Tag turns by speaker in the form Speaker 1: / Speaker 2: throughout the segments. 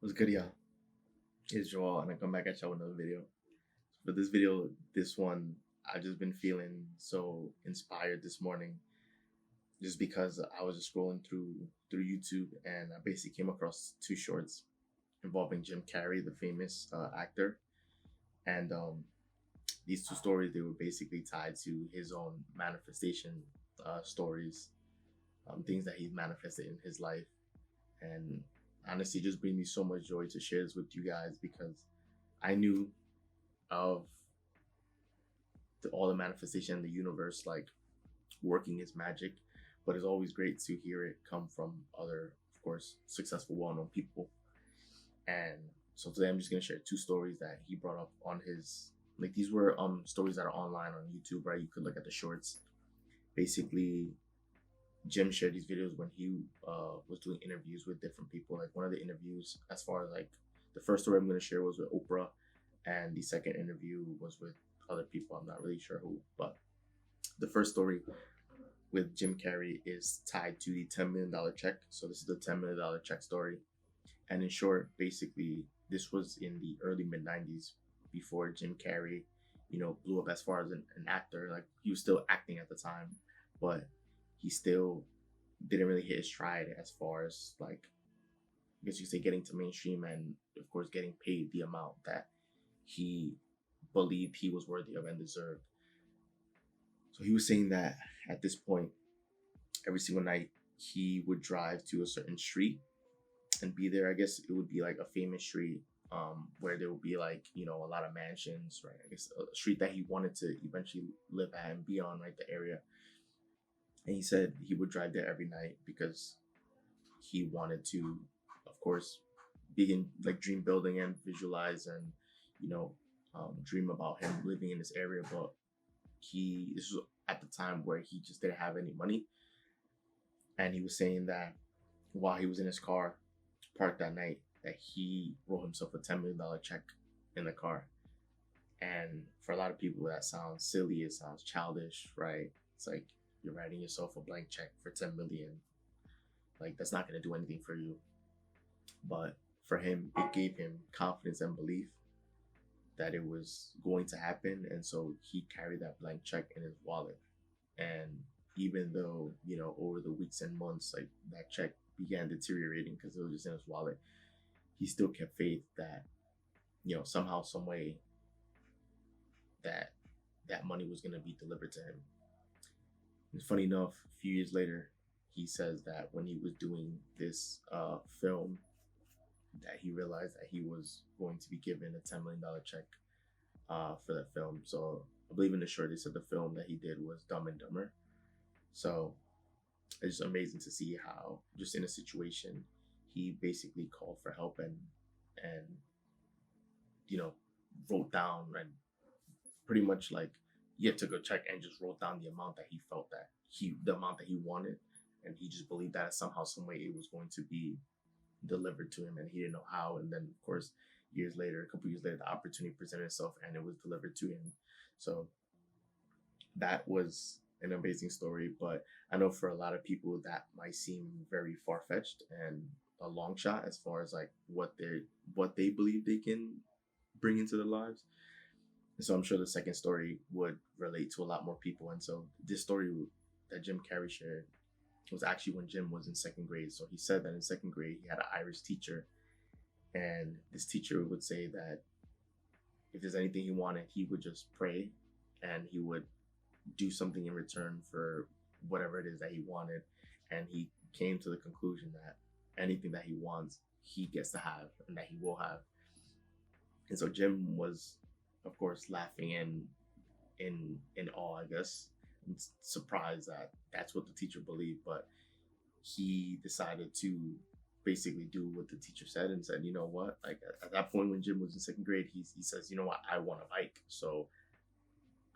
Speaker 1: What's good, y'all? It's Joel, and I come back at y'all with another video. For this video, this one, I've just been feeling so inspired this morning, just because I was just scrolling through YouTube, and I basically came across two shorts involving Jim Carrey, the famous actor, and these two stories they were basically tied to his own manifestation stories, things that he's manifested in his life, and honestly, just brings me so much joy to share this with you guys because I knew of all the manifestation in the universe, like working its magic. But it's always great to hear it come from other, of course, successful, well-known people. And so today I'm just gonna share two stories that he brought up on his. Like these were stories that are online on YouTube, right? You could look at the shorts. Basically, Jim shared these videos when he was doing interviews with different people. Like one of the interviews, as far as like the first story I'm going to share was with Oprah, and the second interview was with other people. I'm not really sure who, but the first story with Jim Carrey is tied to the $10 million check. So this is the $10 million check story, and in short, basically, this was in the early mid '90s before Jim Carrey, blew up as far as an actor. Like he was still acting at the time, but he still didn't really hit his stride as far as like I guess you could say getting to mainstream and of course getting paid the amount that he believed he was worthy of and deserved. So he was saying that at this point, every single night he would drive to a certain street and be there. I guess it would be like a famous street where there would be like, a lot of mansions, right? I guess a street that he wanted to eventually live at and be on, right? The area. And he said he would drive there every night because he wanted to, of course, begin like dream building and visualize and, you know, dream about him living in this area. But this was at the time where he just didn't have any money. And he was saying that while he was in his car parked that night, that he wrote himself a $10 million check in the car. And for a lot of people, that sounds silly. It sounds childish, right? It's like you're writing yourself a blank check for 10 million. Like that's not going to do anything for you. But for him, it gave him confidence and belief that it was going to happen. And so he carried that blank check in his wallet. And even though, over the weeks and months, like that check began deteriorating because it was just in his wallet, he still kept faith that, somehow, some way that that money was going to be delivered to him. And funny enough, a few years later, he says that when he was doing this film, that he realized that he was going to be given a $10 million check for that film. So I believe in the short, they said the film that he did was Dumb and Dumber. So it's just amazing to see how, just in a situation, he basically called for help and you know wrote down and pretty much like he took a check and just wrote down the amount that he felt that the amount that he wanted, and he just believed that somehow, some way, it was going to be delivered to him, and he didn't know how. And then, of course, a couple years later, the opportunity presented itself, and it was delivered to him. So that was an amazing story. But I know for a lot of people that might seem very far fetched and a long shot as far as like what they believe they can bring into their lives. And so I'm sure the second story would relate to a lot more people. And so this story that Jim Carrey shared was actually when Jim was in second grade. So he said that in second grade he had an Irish teacher, and this teacher would say that if there's anything he wanted, he would just pray, and he would do something in return for whatever it is that he wanted. And he came to the conclusion that anything that he wants, he gets to have, and that he will have. And so Jim was, of course, laughing in awe, I guess, and surprised that that's what the teacher believed. But he decided to basically do what the teacher said and said, you know what? Like at that point when Jim was in second grade, he says, you know what? I want a bike, so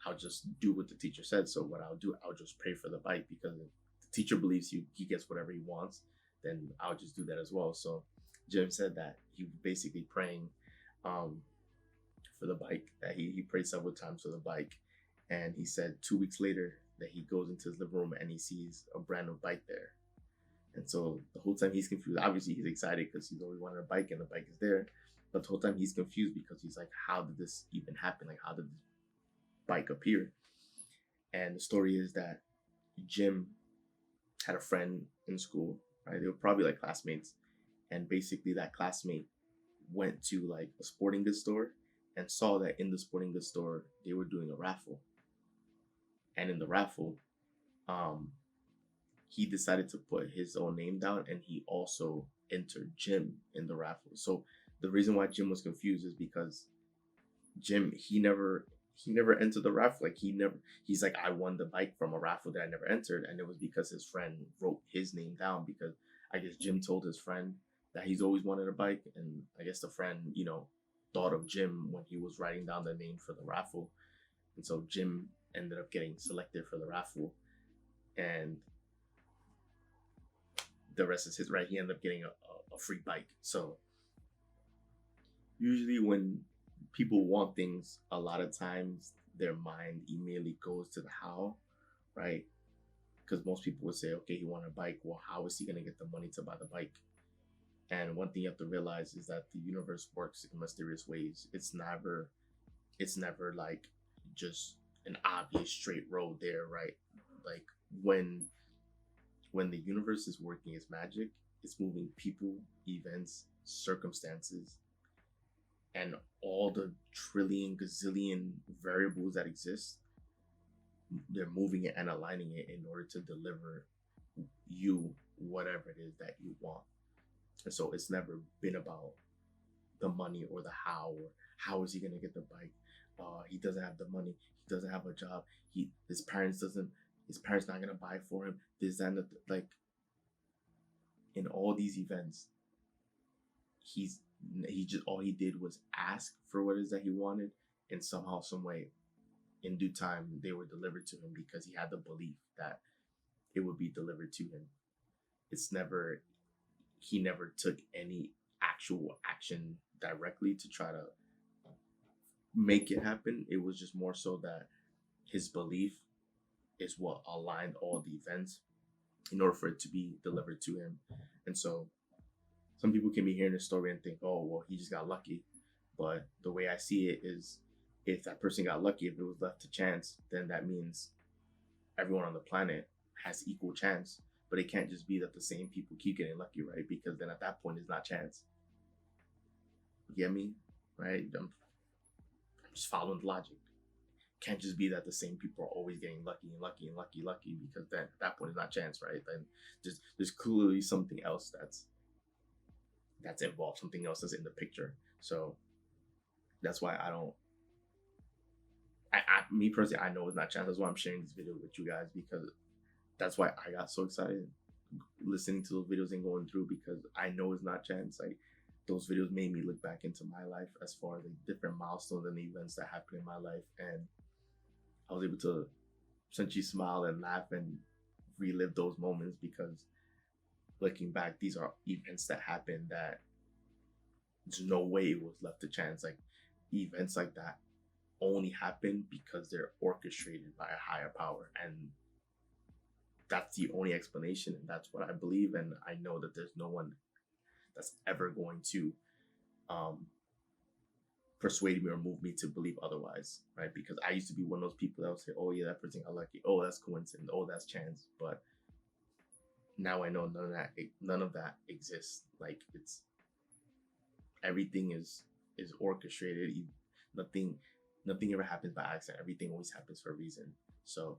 Speaker 1: I'll just do what the teacher said. So what I'll do, I'll just pray for the bike because if the teacher believes he gets whatever he wants, then I'll just do that as well. So Jim said that he was basically praying um, for the bike, that he prayed several times for the bike. And he said 2 weeks later that he goes into his living room and he sees a brand new bike there. And so the whole time he's confused. Obviously, he's excited because he's always wanted a bike and the bike is there. But the whole time he's confused because he's like, how did this even happen? Like, how did this bike appear? And the story is that Jim had a friend in school, right? They were probably like classmates. And basically, that classmate went to like a sporting goods store and saw that in the sporting goods store, they were doing a raffle. And in the raffle, um, he decided to put his own name down and he also entered Jim in the raffle. So the reason why Jim was confused is because Jim he never entered the raffle. Like he's like, I won the bike from a raffle that I never entered, and it was because his friend wrote his name down because I guess Jim told his friend that he's always wanted a bike, and I guess the friend, thought of Jim when he was writing down the name for the raffle. And so Jim ended up getting selected for the raffle, and the rest is his, right? He ended up getting a free bike. So usually when people want things, a lot of times their mind immediately goes to the how, right? Because most people would say, okay, he wanted a bike. Well, how is he going to get the money to buy the bike? And one thing you have to realize is that the universe works in mysterious ways. It's never like just an obvious straight road there, right? Like when the universe is working its magic, it's moving people, events, circumstances, and all the trillion gazillion variables that exist. They're moving it and aligning it in order to deliver you whatever it is that you want. And so it's never been about the money or the how, or how is he going to get the bike. He doesn't have the money, he doesn't have a job, his parents not going to buy for him this and that. Like in all these events, he just all he did was ask for what it is that he wanted, and somehow some way in due time they were delivered to him because he had the belief that it would be delivered to him. It's never He never took any actual action directly to try to make it happen. It was just more so that his belief is what aligned all the events in order for it to be delivered to him. And so some people can be hearing this story and think, oh, well, he just got lucky. But the way I see it is, if that person got lucky, if it was left to chance, then that means everyone on the planet has equal chance. But it can't just be that the same people keep getting lucky, right? Because then at that point, it's not chance. You get me? Right? I'm just following the logic. Can't just be that the same people are always getting lucky and lucky and lucky, because then at that point, it's not chance, right? Then there's clearly something else that's involved, something else that's in the picture. So that's why me personally, I know it's not chance. That's why I'm sharing this video with you guys, because that's why I got so excited listening to those videos and going through, because I know it's not chance. Like those videos made me look back into my life as far as the different milestones and the events that happened in my life, and I was able to essentially smile and laugh and relive those moments, because looking back, these are events that happened that there's no way it was left to chance. Like events like that only happen because they're orchestrated by a higher power, and that's the only explanation, and that's what I believe. And I know that there's no one that's ever going to persuade me or move me to believe otherwise, right? Because I used to be one of those people that would say, oh yeah, that person got lucky, oh that's coincidence, oh that's chance. But now I know none of that exists. Like it's everything is orchestrated. Nothing nothing ever happens by accident. Everything always happens for a reason. So,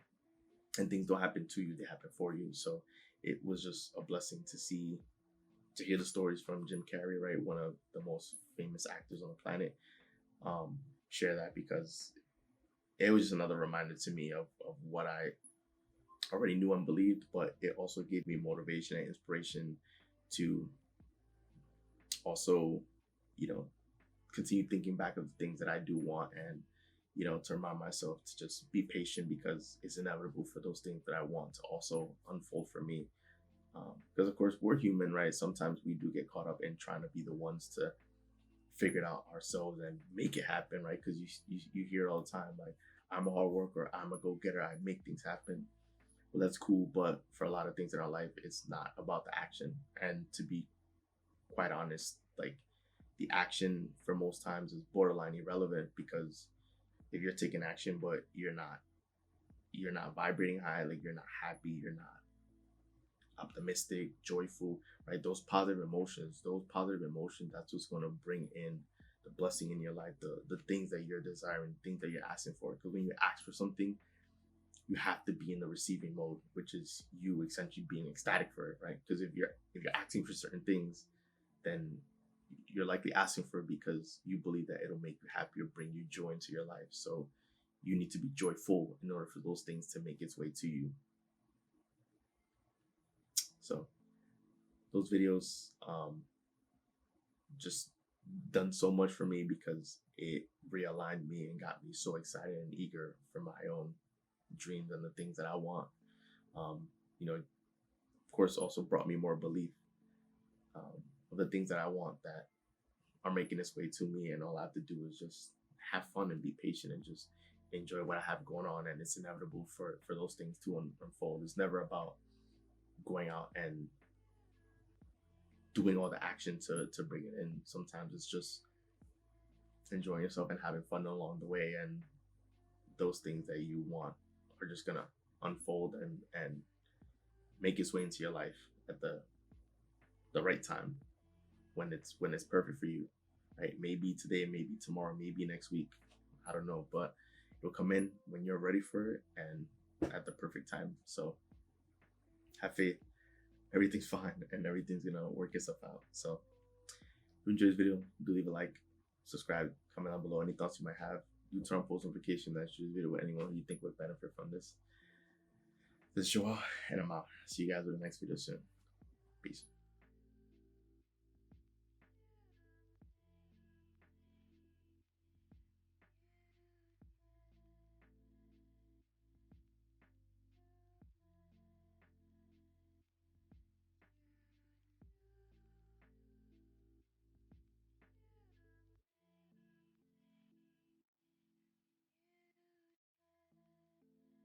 Speaker 1: and things don't happen to you, they happen for you. So it was just a blessing to hear the stories from Jim Carrey, right? One of the most famous actors on the planet. Share that, because it was just another reminder to me of what I already knew and believed, but it also gave me motivation and inspiration to also, you know, continue thinking back of the things that I do want, and, to remind myself to just be patient, because it's inevitable for those things that I want to also unfold for me. Because of course we're human, right? Sometimes we do get caught up in trying to be the ones to figure it out ourselves and make it happen, right? Because you hear it all the time, like, I'm a hard worker, I'm a go-getter, I make things happen. well, that's cool, but for a lot of things in our life, it's not about the action. And to be quite honest, like the action for most times is borderline irrelevant, because if you're taking action but you're not vibrating high, like you're not happy, you're not optimistic, joyful, right? Those positive emotions, that's what's going to bring in the blessing in your life, the things that you're desiring, things that you're asking for. Because when you ask for something, you have to be in the receiving mode, which is you essentially being ecstatic for it, right? Because if you're asking for certain things, then you're likely asking for it because you believe that it'll make you happy or bring you joy into your life. So you need to be joyful in order for those things to make its way to you. So those videos just done so much for me, because it realigned me and got me so excited and eager for my own dreams and the things that I want. Of course, also brought me more belief of the things that I want that are making its way to me, and all I have to do is just have fun and be patient and just enjoy what I have going on. And it's inevitable for those things to unfold. It's never about going out and doing all the action to bring it in. Sometimes it's just enjoying yourself and having fun along the way, and those things that you want are just gonna unfold and make its way into your life at the right time, when it's perfect for you, right? Maybe today, maybe tomorrow, maybe next week, I don't know, but it'll come in when you're ready for it and at the perfect time. So have faith, everything's fine, and everything's gonna work itself out. So if you enjoyed this video, do leave a like, subscribe, comment down below any thoughts you might have. Do turn on post notifications and share this video with anyone who you think would benefit from this. This is Joel, and I'm out. See you guys with the next video soon. Peace.